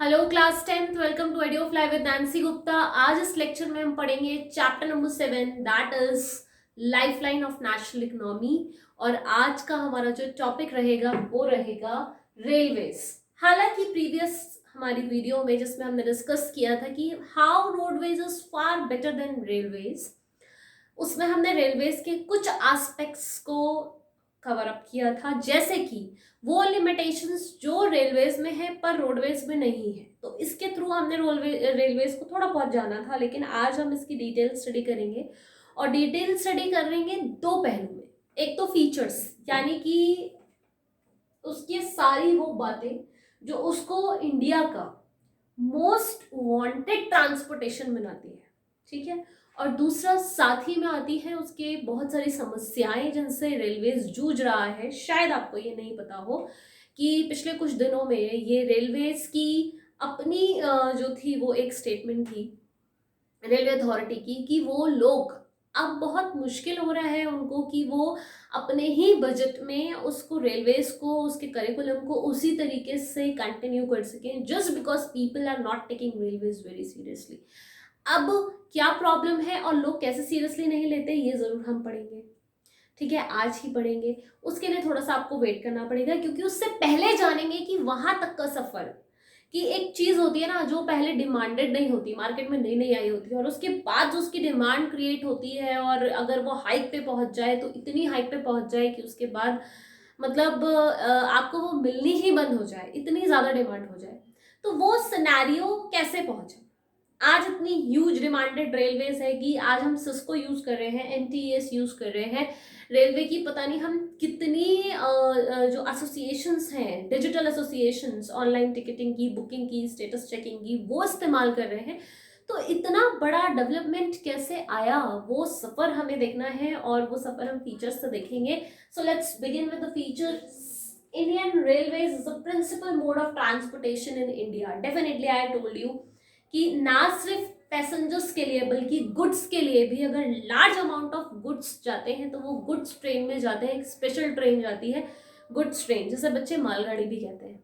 Hello class 10th, welcome to एडियो fly with Nancy Gupta. आज इस लेक्चर में हम पढ़ेंगे chapter number 7, that is lifeline of national economy. और आज का हमारा जो टॉपिक रहेगा वो रहेगा रेलवेज। हालांकि प्रीवियस हमारी वीडियो में जिसमें हमने डिस्कस किया था कि how roadways is far better than railways, उसमें हमने रेलवेज के कुछ एस्पेक्ट्स को कवर अप किया था, जैसे कि वो लिमिटेशंस जो रेलवेज में है पर रोडवेज में नहीं है। तो इसके थ्रू हमने रेलवेज को थोड़ा बहुत जाना था, लेकिन आज हम इसकी डिटेल स्टडी करेंगे। और डिटेल स्टडी करेंगे दो पहलू में। एक तो फीचर्स, यानी कि उसकी सारी वो बातें जो उसको इंडिया का मोस्ट वांटेड ट्रांसपोर्टेशन बनाती है, ठीक है। और दूसरा साथ ही में आती है उसके बहुत सारी समस्याएं जिनसे रेलवेज जूझ रहा है। शायद आपको ये नहीं पता हो कि पिछले कुछ दिनों में ये रेलवेज की अपनी जो थी वो एक स्टेटमेंट थी रेलवे अथॉरिटी की कि वो लोग अब बहुत मुश्किल हो रहा है उनको कि वो अपने ही बजट में उसको रेलवेज को उसके करिकुलम को उसी तरीके से कंटिन्यू कर सकें, just because people are not taking railways very seriously. अब क्या प्रॉब्लम है और लोग कैसे सीरियसली नहीं लेते, ये जरूर हम पढ़ेंगे, ठीक है। आज ही पढ़ेंगे, उसके लिए थोड़ा सा आपको वेट करना पड़ेगा, क्योंकि उससे पहले जानेंगे कि वहां तक का सफर, कि एक चीज होती है ना जो पहले डिमांडेड नहीं होती, मार्केट में नई नई आई होती है, और उसके बाद जो उसकी डिमांड क्रिएट होती है, और अगर वो हाइक पे पहुंच जाए तो इतनी हाइक पे पहुंच जाए कि उसके बाद मतलब आपको वो मिलनी ही बंद हो जाए, इतनी ज्यादा डिमांड हो जाए। तो वो सिनेरियो कैसे पहुंचे। आज इतनी ह्यूज डिमांडेड रेलवेज है कि आज हम सिस्को यूज कर रहे हैं, एनटीएस यूज कर रहे हैं, रेलवे की पता नहीं हम कितनी जो एसोसिएशंस हैं, डिजिटल एसोसिएशंस, ऑनलाइन टिकटिंग की, बुकिंग की, स्टेटस चेकिंग की, वो इस्तेमाल कर रहे हैं। तो इतना बड़ा डेवलपमेंट कैसे आया, वो सफर हमें देखना है, और वो सफर हम फीचर्स से देखेंगे। So let's begin with the features. Indian railways is the principal mode of transportation in India. Definitely I told you कि ना सिर्फ पैसेंजर्स के लिए बल्कि गुड्स के लिए भी, अगर लार्ज अमाउंट ऑफ गुड्स जाते हैं तो वो गुड्स ट्रेन में जाते हैं। एक स्पेशल ट्रेन जाती है, गुड्स ट्रेन, जिसे बच्चे मालगाड़ी भी कहते हैं,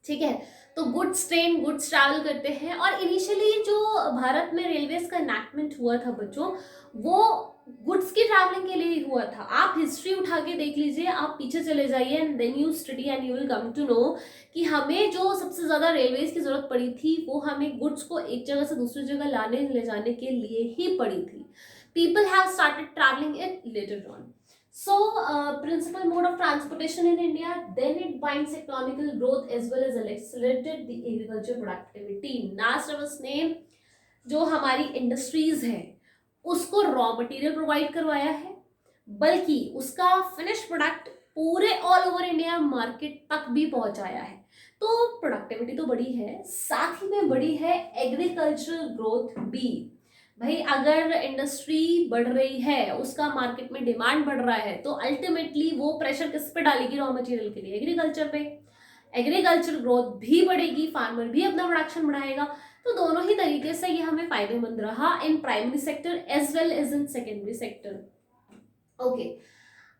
ठीक है। तो गुड्स ट्रेन, गुड्स ट्रैवल करते हैं। और इनिशियली जो भारत में रेलवेज का इनैक्टमेंट हुआ था बच्चों, वो गुड्स की ट्रैवलिंग के लिए ही हुआ था। आप हिस्ट्री उठा के देख लीजिए, आप पीछे चले जाइए, and then you study and you will come to know कि हमें जो सबसे ज्यादा रेलवेज की जरूरत पड़ी थी वो हमें गुड्स को एक जगह से दूसरी जगह लाने ले जाने के लिए ही पड़ी थी। People have started travelling it later on. So, principal mode of transportation in India, then it binds economical growth as well as accelerated the agriculture productivity. ना सिर्फ उसने जो हमारी इंडस्ट्रीज है उसको रॉ मटेरियल प्रोवाइड करवाया है, बल्कि उसका फिनिश प्रोडक्ट पूरे ऑल ओवर इंडिया मार्केट तक भी पहुंचाया है। तो प्रोडक्टिविटी तो बढ़ी है, साथ ही में बढ़ी है एग्रीकल्चरल ग्रोथ भी। भाई अगर इंडस्ट्री बढ़ रही है, उसका मार्केट में डिमांड बढ़ रहा है, तो अल्टीमेटली वो प्रेशर किस पे डालेगी, रॉ मटेरियल के लिए, एग्रीकल्चर पे। एग्रीकल्चर ग्रोथ भी बढ़ेगी, फार्मर भी अपना प्रोडक्शन बढ़ाएगा। तो दोनों ही तरीके से ये हमें फायदेमंद रहा in primary sector as well as in secondary sector. Okay,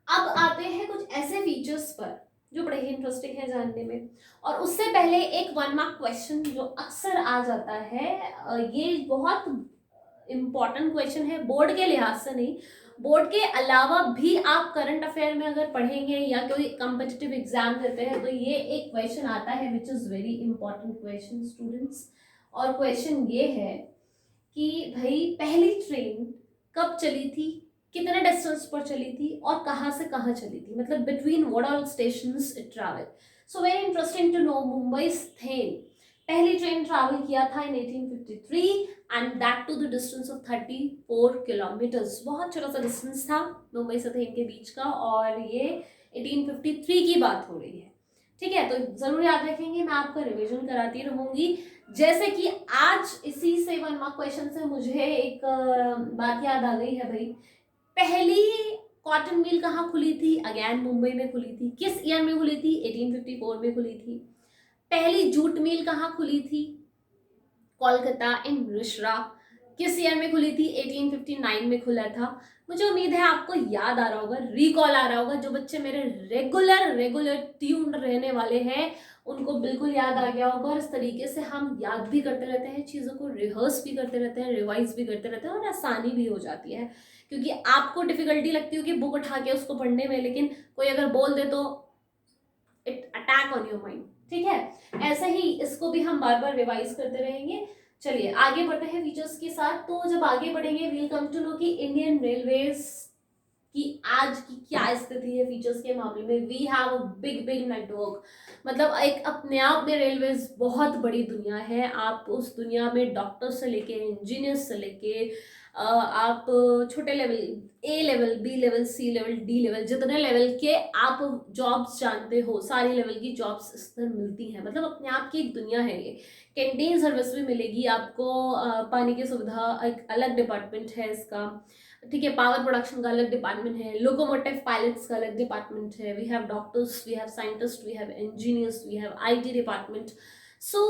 अब आते हैं कुछ ऐसे फीचर्स पर जो बड़े ही इंटरेस्टिंग है जानने में। और उससे पहले एक 1 मार्क क्वेश्चन जो अक्सर आ जाता है, ये बहुत इंपॉर्टेंट क्वेश्चन है, बोर्ड के लिहाज से नहीं, बोर्ड के अलावा भी आप करंट अफेयर में अगर पढ़ेंगे या कोई कॉम्पिटिटिव एग्जाम देते हैं तो ये एक क्वेश्चन आता है which is very important question students. और क्वेश्चन ये है कि भाई पहली ट्रेन कब चली थी, कितने डिस्टेंस पर चली थी, और कहाँ से कहाँ चली थी, मतलब between what all stations it travel. So very interesting to know, Mumbai then पहली ट्रेन ट्रैवल किया था in 1853 and that too the distance of 34 kilometers. बहुत छोटा सा डिस्टेंस था मुंबई से थेन के बीच का, और ये 1853 की बात हो रही है, ठीक है। तो जरूर याद रखेंगे, मैं आपका रिवीजन कराती रहूंगी। जैसे कि आज इसी से 1 मार्क क्वेश्चन से मुझे एक बात याद आ गई है भाई। पहली कॉटन मिल कहाँ खुली थी, अगेन मुंबई में खुली थी। किस ईयर में खुली थी, 1854 में खुली थी। पहली जूट मिल कहाँ खुली थी, कोलकाता इन रिश्रा। किस ईयर में खुली थी, 1859 में खुला था। मुझे उम्मीद है आपको याद आ रहा होगा, रिकॉल आ रहा होगा। जो बच्चे मेरे रेगुलर ट्यून्ड रहने वाले हैं उनको बिल्कुल याद आ गया होगा। और इस तरीके से हम याद भी करते रहते हैं चीज़ों को, रिहर्स भी करते रहते हैं, रिवाइज भी करते रहते हैं, और आसानी भी हो जाती है। क्योंकि आपको डिफिकल्टी लगती होगी बुक उठा के उसको पढ़ने में, लेकिन कोई अगर बोल दे तो it attack on your mind. ठीक है, ऐसे ही इसको भी हम बार बार रिवाइज करते रहेंगे। चलिए आगे बढ़ते हैं फीचर्स के साथ। तो जब आगे बढ़ेंगे वील कम टू नो कि इंडियन रेलवेज कि आज की क्या स्थिति है फीचर्स के मामले में। We have a big big network, मतलब एक अपने आप में रेलवेज बहुत बड़ी दुनिया है। आप उस दुनिया में डॉक्टर से लेके इंजीनियर से लेके आप छोटे लेवल, ए लेवल, बी लेवल, सी लेवल, डी लेवल, जितने लेवल के आप जॉब्स जानते हो सारी लेवल की जॉब्स इस तरह मिलती हैं। मतलब अपने आप की एक दुनिया है ये। कैंटीन सर्विस भी मिलेगी आपको, पानी की सुविधा एक अलग डिपार्टमेंट है इसका। ठीक है, पावर प्रोडक्शन का अलग डिपार्टमेंट है, लोकोमोटिव पायलट्स का अलग डिपार्टमेंट है, we have doctors, we have scientist, we have engineers, we have IT department. So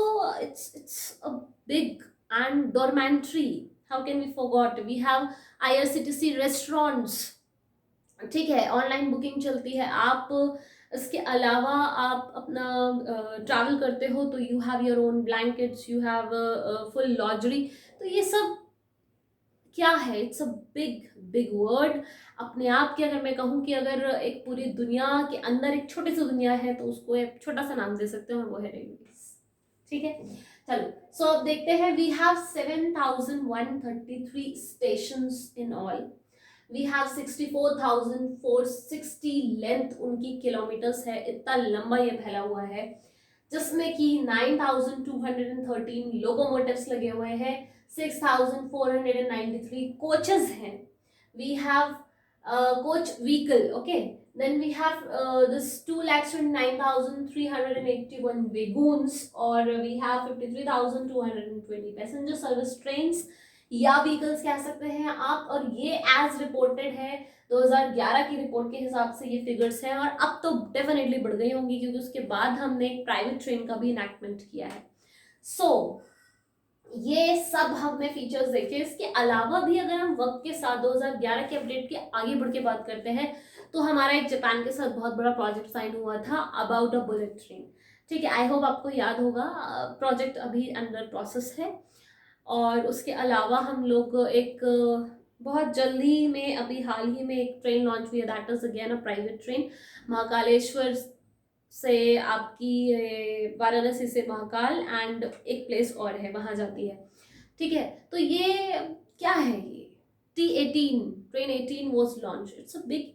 it's a big and dormitory, how can we forgot, we have IRCTC restaurants. ठीक है, online booking चलती है। आप इसके अलावा आप अपना ट्रैवल करते हो तो you have your own blankets, you have full luxury. तो ये सब क्या है, it's a big big word. अपने आप की अगर मैं कहूँ कि अगर एक पूरी दुनिया के अंदर एक छोटी सी दुनिया है तो उसको एक छोटा सा नाम दे सकते हैं, और वो है रेलवेज। ठीक है, चलो सो अब देखते हैं। We have 7,133 stations in all. We have 64,460 length उनकी किलोमीटर्स है, इतना लंबा ये फैला हुआ है। जिसमें कि 9,213 लोकोमोटिव्स लगे हुए हैं, 6,493 कोचेस हैं। We have coach vehicle, okay. Then we have this 2,29,381 wagons, or we have 53,220 passenger service trains या व्हीकल्स कह सकते हैं आप। और ये एज रिपोर्टेड है 2011 की रिपोर्ट के हिसाब से ये फिगर्स हैं, और अब तो डेफिनेटली बढ़ गई होंगी क्योंकि उसके बाद हमने एक प्राइवेट ट्रेन का भी इनैक्टमेंट किया है। सो ये सब हमने फीचर्स देखे। इसके अलावा भी अगर हम वक्त के साथ 2011 के अपडेट के आगे बढ़ के बात करते हैं तो हमारा एक जापान के साथ बहुत बड़ा प्रोजेक्ट साइन हुआ था अबाउट अ बुलेट ट्रेन। ठीक है, आई होप आपको याद होगा। प्रोजेक्ट अभी अंडर प्रोसेस है। और उसके अलावा हम लोग एक बहुत जल्दी में, अभी हाल ही में एक ट्रेन लॉन्च हुई है, that is again a private train. Mahakaleshwar से आपकी वाराणसी से महाकाल एंड एक प्लेस और है वहां जाती है। ठीक है, तो ये क्या है, ये T18 train 18 was launch. It's a big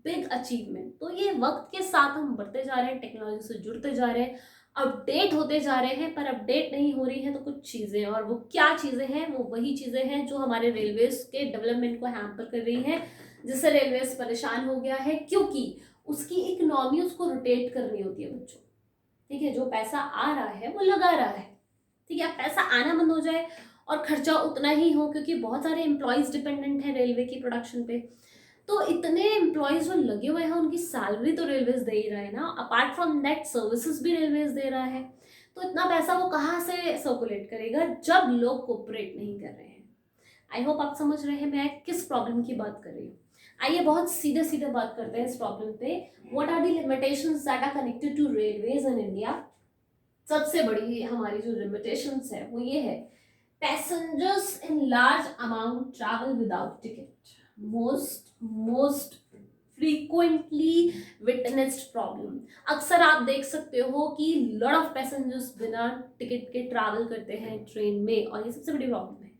big achievement. तो ये वक्त के साथ हम बढ़ते जा रहे हैं, टेक्नोलॉजी से जुड़ते जा रहे हैं, अपडेट होते जा रहे हैं, पर अपडेट नहीं हो रही है तो कुछ चीज़ें, और वो क्या चीज़ें हैं, वो वही चीज़ें हैं जो हमारे रेलवेज के डेवलपमेंट को हैम्पर कर रही हैं, जिससे रेलवेज परेशान हो गया है। क्योंकि उसकी इकोनॉमी उसको रोटेट करनी होती है बच्चों। ठीक है, जो पैसा आ रहा है वो लगा रहा है। ठीक है, पैसा आना बंद हो जाए और खर्चा उतना ही हो, क्योंकि बहुत सारे एम्प्लॉयज डिपेंडेंट हैं रेलवे की प्रोडक्शन पे। तो इतने एम्प्लॉयज जो लगे हुए हैं उनकी सैलरी तो रेलवेज दे ही रहा है ना, अपार्ट फ्रॉम दैट सर्विसेज भी रेलवेज दे रहा है। तो इतना पैसा वो कहाँ से सर्कुलेट करेगा जब लोग कोऑपरेट नहीं कर रहे हैं। आई होप आप समझ रहे हैं मैं किस प्रॉब्लम की बात कर रही हूँ। आइए बहुत सीधे सीधे बात करते हैं इस प्रॉब्लम पे। What are the limitations that are connected to railways in India. सबसे बड़ी हमारी जो लिमिटेशंस है वो ये है, passengers in large amount travel without ticket. Most frequently witnessed problem. अक्सर आप देख सकते हो कि लॉट ऑफ पैसेंजर्स बिना टिकट के ट्रैवल करते हैं ट्रेन में, और ये सबसे बड़ी प्रॉब्लम है।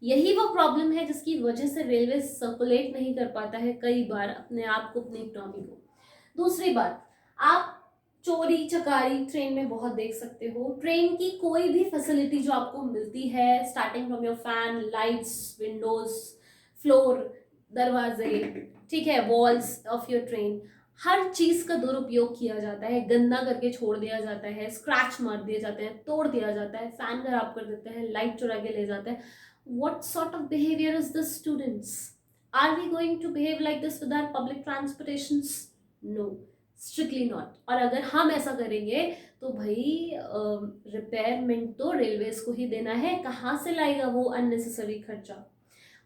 यही वो प्रॉब्लम है जिसकी वजह से रेलवे सर्कुलेट नहीं कर पाता है कई बार अपने आप को, अपनी इकोनॉमी को। दूसरी बात, आप चोरी चकारी ट्रेन में बहुत देख सकते हो। ट्रेन की कोई भी फैसिलिटी जो आपको मिलती है, starting from your fan, lights, Windows, floor, दरवाजे, ठीक है, वॉल्स ऑफ योर ट्रेन, हर चीज का दुरुपयोग किया जाता है। गंदा करके छोड़ दिया जाता है, स्क्रैच मार दिए जाते हैं, तोड़ दिया जाता है, फैन खराब कर देते हैं, लाइट चुरा के ले जाते हैं। What sort of behavior is this, students? Are we going to behave like this with our public transportations? No, strictly not. और अगर हम ऐसा करेंगे तो भाई रिपेयरमेंट तो रेलवेज को ही देना है, कहाँ से लाएगा वो अननेसेसरी खर्चा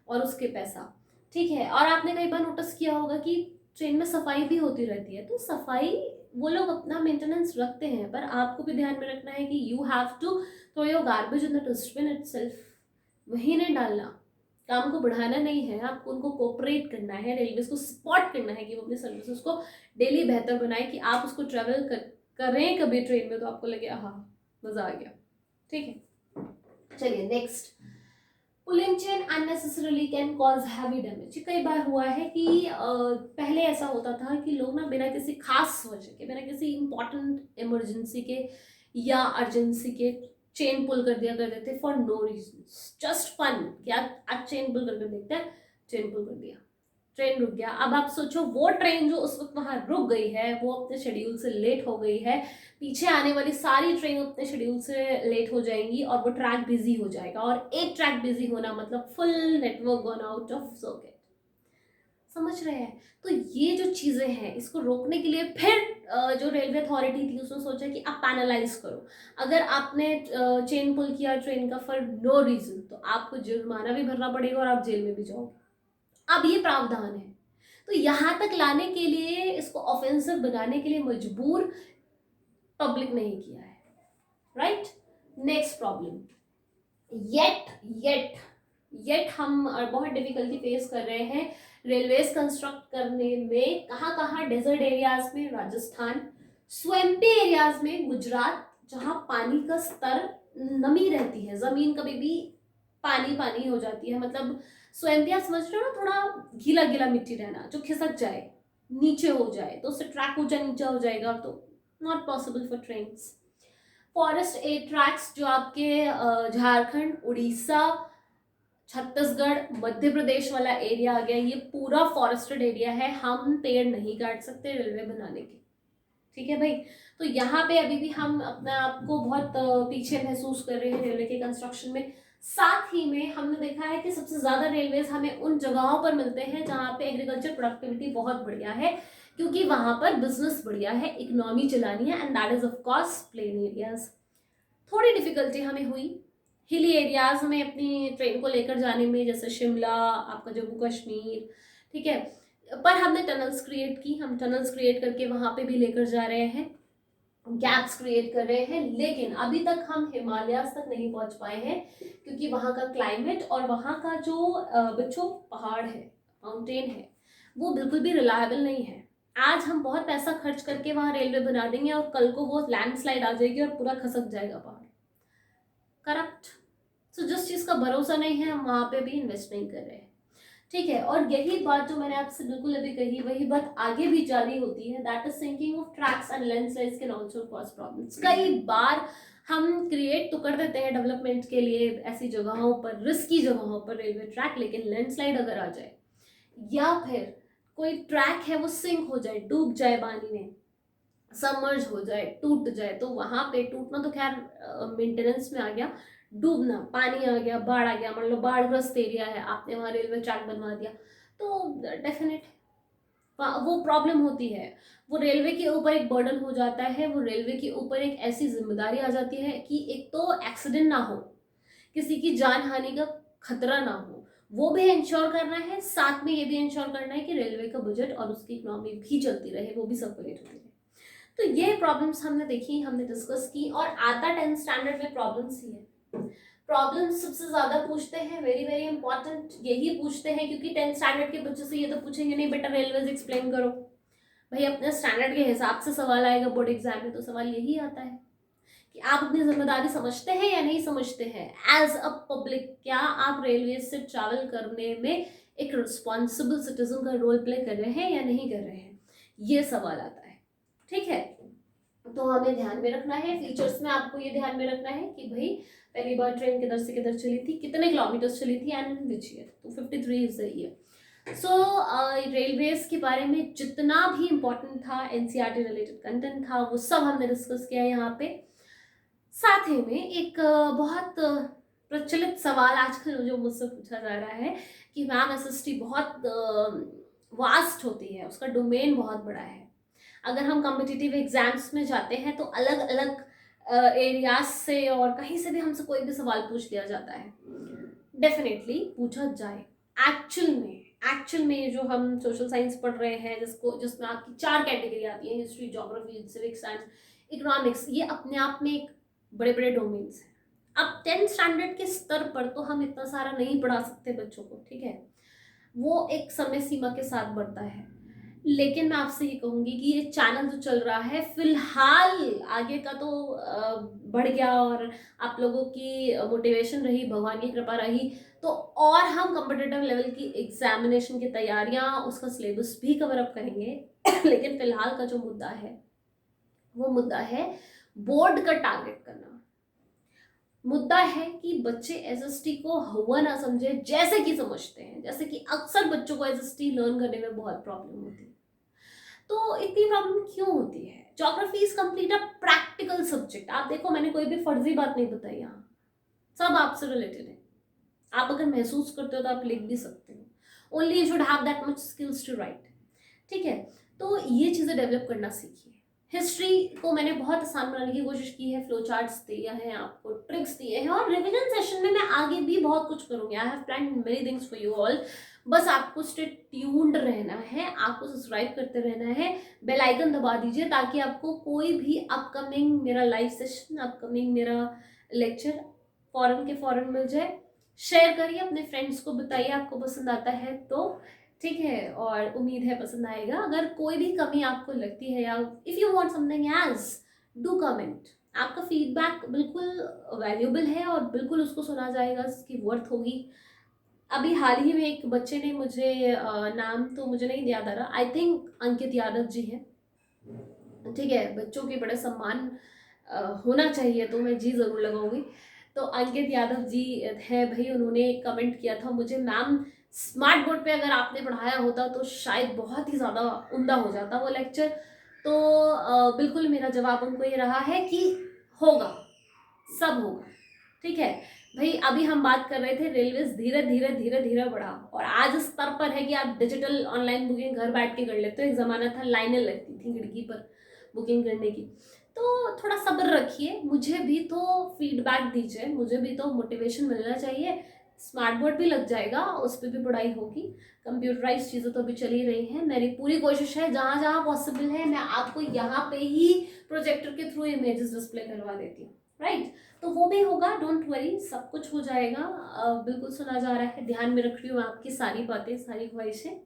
और उसके पैसा। ठीक है, और आपने कई बार नोटिस किया होगा कि ट्रेन में सफाई भी होती रहती है, तो सफाई वो लोग अपना मेंटेनेंस रखते हैं, पर आपको भी ध्यान में रखना है कि you have to throw your garbage in the dustbin itself, वहीं नहीं डालना। काम को बढ़ाना नहीं है, आपको उनको कोऑपरेट करना है, रेलवेज को सपोर्ट करना है कि वो अपनी सर्विसेज को डेली बेहतर बनाए, कि आप उसको ट्रेवल करें कभी ट्रेन में तो आपको लगे हाँ मजा आ गया। ठीक है, चलिए next, pulling chain unnecessarily can cause heavy damage. कई बार हुआ है कि पहले ऐसा होता था कि लोग ना बिना किसी खास वजह के, बिना किसी इंपॉर्टेंट इमरजेंसी के या अर्जेंसी के चेन पुल कर दिया करते थे for no reason, just fun, क्या आज चेन पुल करके देखते हैं, चेन पुल कर दिया, ट्रेन रुक गया। अब आप सोचो वो ट्रेन जो उस वक्त वहां रुक गई है वो अपने शेड्यूल से लेट हो गई है, पीछे आने वाली सारी ट्रेन अपने शेड्यूल से लेट हो जाएंगी और वो ट्रैक बिजी हो जाएगा, और एक ट्रैक बिजी होना मतलब full network gone out of circuit. समझ रहे हैं? तो ये जो चीजें हैं इसको रोकने के लिए फिर जो रेलवे अथॉरिटी थी उसने सोचा कि आप पैनलाइज करो, अगर आपने चेन पुल किया ट्रेन का फॉर नो रीजन तो आपको जुर्माना भी भरना पड़ेगा और आप जेल में भी जाओगे। अब ये प्रावधान है, तो यहां तक लाने के लिए, इसको ऑफेंसिव बनाने के लिए मजबूर पब्लिक नहीं किया है, राइट। नेक्स्ट प्रॉब्लम, येट हम बहुत डिफिकल्टी फेस कर रहे हैं रेलवेज कंस्ट्रक्ट करने में। कहाँ डेजर्ट एरियाज में राजस्थान, स्वैम्पी एरियाज में गुजरात, जहां पानी का स्तर नमी रहती है, जमीन कभी भी पानी पानी हो जाती है, मतलब स्वैम्पी आप समझ रहे हो ना, थोड़ा गीला गीला मिट्टी रहना जो खिसक जाए, नीचे हो जाए तो उससे ट्रैक ऊंचा नीचा हो जाएगा, तो not possible for trains. Forest A tracks जो आपके झारखंड, उड़ीसा, छत्तीसगढ़, मध्य प्रदेश वाला एरिया आ गया, ये पूरा फॉरेस्टेड एरिया है, हम पेड़ नहीं काट सकते रेलवे बनाने के। ठीक है भाई, तो यहाँ पे अभी भी हम अपने आप को बहुत पीछे महसूस कर रहे हैं रेलवे के कंस्ट्रक्शन में। साथ ही में हमने देखा है कि सबसे ज्यादा रेलवेज हमें उन जगहों पर मिलते हैं जहाँ पे एग्रीकल्चर प्रोडक्टिविटी बहुत बढ़िया है, क्योंकि वहां पर बिजनेस बढ़िया है, इकोनॉमी चलानी है, and that is of course plain areas. थोड़ी डिफिकल्टी हमें हुई हिली एरियाज में अपनी ट्रेन को लेकर जाने में, जैसे शिमला, आपका जम्मू कश्मीर, ठीक है, पर हमने टनल्स क्रिएट की, हम टनल्स क्रिएट करके वहां पे भी लेकर जा रहे हैं, गैप्स क्रिएट कर रहे हैं, लेकिन अभी तक हम हिमालयाज तक नहीं पहुंच पाए हैं, क्योंकि वहां का क्लाइमेट और वहां का जो बच्चों पहाड़ है, माउंटेन है, वो बिल्कुल भी रिलायबल नहीं है। आज हम बहुत पैसा खर्च करके वहां रेलवे बना देंगे और कल को वो लैंडस्लाइड आ जाएगी और पूरा खसक जाएगा पहाड़, करप्ट। तो जिस चीज का भरोसा नहीं है हम वहां पे भी इन्वेस्ट नहीं कर रहे हैं। ठीक है, और यही बात जो मैंने आपसे बिल्कुल अभी कही वही बात आगे भी जारी होती है, that is sinking of tracks and landslides can also cause problems. कई बार हम क्रिएट तो कर देते हैं डेवलपमेंट के लिए ऐसी जगहों पर, रिस्की जगहों पर रेलवे ट्रैक, लेकिन लैंडस्लाइड अगर आ जाए या फिर कोई ट्रैक है वो सिंक हो जाए, डूब जाए पानी में, सबमर्ज हो जाए, टूट जाए, तो वहां पे टूटना तो खैर मेंटेनेंस में आ गया, डूबना, पानी आ गया, बाढ़ आ गया, मान लो बाढ़ग्रस्त एरिया है, आपने वहां रेलवे ट्रैक बनवा दिया, तो डेफिनेट वो प्रॉब्लम होती है, वो रेलवे के ऊपर एक बर्डन हो जाता है, वो रेलवे के ऊपर एक ऐसी जिम्मेदारी आ जाती है कि एक तो एक्सीडेंट ना हो, किसी की जान हानि का खतरा ना हो, वो भी इंश्योर करना है, साथ में ये भी इंश्योर करना है कि रेलवे का बजट और उसकी इकोनॉमी भी चलती रहे, वो भी सर्कुलेट होती रहे। तो ये प्रॉब्लम्स हमने देखी, हमने डिस्कस की, और आता 10th स्टैंडर्ड में प्रॉब्लम्स ही है। प्रॉब्लम्स सबसे ज्यादा पूछते हैं, वेरी वेरी इंपॉर्टेंट यही पूछते हैं, क्योंकि 10th स्टैंडर्ड के बच्चे से ये तो पूछेंगे नहीं बेटा रेलवेज एक्सप्लेन करो, भाई अपने स्टैंडर्ड के हिसाब से सवाल आएगा बोर्ड एग्जाम में, तो सवाल यही आता है कि आप अपनी जिम्मेदारी समझते हैं या नहीं समझते हैं एज अ पब्लिक, क्या आप रेलवे से ट्रैवल करने में एक रिस्पॉन्सिबल सिटीजन का रोल प्ले कर रहे हैं या नहीं कर रहे हैं, ये सवाल आता है। ठीक है, तो हमें ध्यान में रखना है, फीचर्स में आपको ये ध्यान में रखना है कि भाई पहली बार ट्रेन किधर से किधर चली थी, कितने किलोमीटर चली थी, एंड इन विच ईयर, तो 53 is the year. So railways के बारे में जितना भी इम्पोर्टेंट था, एनसीईआरटी रिलेटेड कंटेंट था, वो सब हमने डिस्कस किया यहाँ पे। साथ ही में एक बहुत प्रचलित सवाल आजकल जो मुझसे पूछा जा रहा है कि मैम एसएसटी बहुत वास्ट होती है, उसका डोमेन बहुत बड़ा है, अगर हम कॉम्पिटिटिव एग्जाम्स में जाते हैं तो अलग अलग एरियाज से और कहीं से भी हमसे कोई भी सवाल पूछ लिया जाता है, डेफिनेटली पूछा जाए। एक्चुअल में जो हम सोशल साइंस पढ़ रहे हैं, जिसमें आपकी 4 कैटेगरी आती है, history, geography, civics and economics, ये अपने आप में एक बड़े बड़े डोमेन्स हैं। अब 10th स्टैंडर्ड के स्तर पर तो हम इतना सारा नहीं पढ़ा सकते बच्चों को, ठीक है, वो एक समय सीमा के साथ बढ़ता है। लेकिन मैं आपसे ये कहूंगी कि ये चैनल जो चल रहा है फिलहाल, आगे का तो बढ़ गया, और आप लोगों की मोटिवेशन रही, भगवान की कृपा रही, तो और हम कॉम्पिटिटिव लेवल की एग्जामिनेशन की तैयारियां, उसका सिलेबस भी कवर अप करेंगे। लेकिन फिलहाल का जो मुद्दा है वो मुद्दा है बोर्ड का टारगेट करना। मुद्दा है कि बच्चे एसएसटी को हुआ ना समझे, जैसे कि समझते हैं, जैसे कि अक्सर बच्चों को एसएसटी लर्न करने में बहुत प्रॉब्लम होती है। तो इतनी प्रॉब्लम क्यों होती है? Geography is complete a practical subject. आप देखो, मैंने कोई भी फर्जी बात नहीं बताई यहाँ, सब आपसे रिलेटेड है। आप अगर महसूस करते हो तो आप लिख भी सकते हो। Only you should have that much skills to write, ठीक है। तो ये चीजें डेवलप करना सीखिए। हिस्ट्री को मैंने बहुत आसान बनाने की कोशिश की है, फ्लो चार्ट्स दिए हैं आपको, ट्रिक्स दिए हैं, और रिवीजन सेशन में मैं आगे भी बहुत कुछ करूंगी। I have planned many things for you all. बस आपको स्टे ट्यून्ड रहना है, आपको सब्सक्राइब करते रहना है, बेल आइकन दबा दीजिए, ताकि आपको कोई भी अपकमिंग मेरा लाइव सेशन, अपकमिंग मेरा लेक्चर फौरन के फौरन मिल जाए। शेयर करिए, अपने फ्रेंड्स को बताइए आपको पसंद आता है तो, ठीक है, और उम्मीद है पसंद आएगा। अगर कोई भी कमी आपको लगती है, या if you want something else, do comment. आपका फीडबैक बिल्कुल वैल्यूएबल है, और बिल्कुल उसको सुना जाएगा, उसकी वर्थ होगी। अभी हाल ही में एक बच्चे ने मुझे नाम तो मुझे नहीं याद आ रहा, आई थिंक अंकित यादव जी हैं, ठीक है, बच्चों के बड़े सम्मान होना चाहिए, तो मैं जी जरूर लगाऊंगी। तो अंकित यादव जी है भाई, उन्होंने कमेंट किया था मुझे, मैम स्मार्ट बोर्ड पे अगर आपने पढ़ाया होता तो शायद बहुत ही ज़्यादा उम्दा हो जाता वो लेक्चर। तो बिल्कुल मेरा जवाब उनको ये रहा है कि होगा, सब होगा, ठीक है भाई। अभी हम बात कर रहे थे रेलवे धीरे धीरे धीरे धीरे बढ़ा, और आज इस स्तर पर है कि आप डिजिटल ऑनलाइन बुकिंग घर बैठ के कर लेते हो। एक ज़माना था लाइनें लगती थी खिड़की पर बुकिंग करने की। तो थोड़ा सब्र रखिए, मुझे भी तो फीडबैक दीजिए, मुझे भी तो मोटिवेशन मिलना चाहिए। स्मार्ट बोर्ड भी लग जाएगा, उस पर भी पढ़ाई होगी। कंप्यूटराइज चीज़ें तो अभी चल ही रही हैं। मेरी पूरी कोशिश है, जहाँ जहाँ पॉसिबल है मैं आपको यहाँ पे ही प्रोजेक्टर के थ्रू इमेजेस डिस्प्ले करवा देती हूँ, राइट। तो वो भी होगा, डोंट वरी, सब कुछ हो जाएगा। बिल्कुल सुना जा रहा है, ध्यान में रख रही हूँ आपकी सारी बातें, सारी ख्वाहिशें।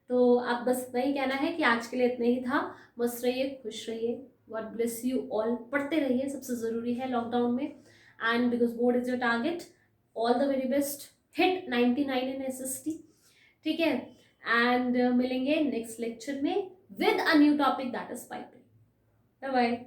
तो आप बस इतना ही कहना है कि आज के लिए इतना ही था। मस्त रहिए, खुश रहिए, गॉड ब्लेस यू ऑल। पढ़ते रहिए, सबसे ज़रूरी है लॉकडाउन में, and because board is your target, all the very best. Hit 99 in SST, ठीक है। एंड मिलेंगे नेक्स्ट लेक्चर में with a new topic, that is piping. Bye bye.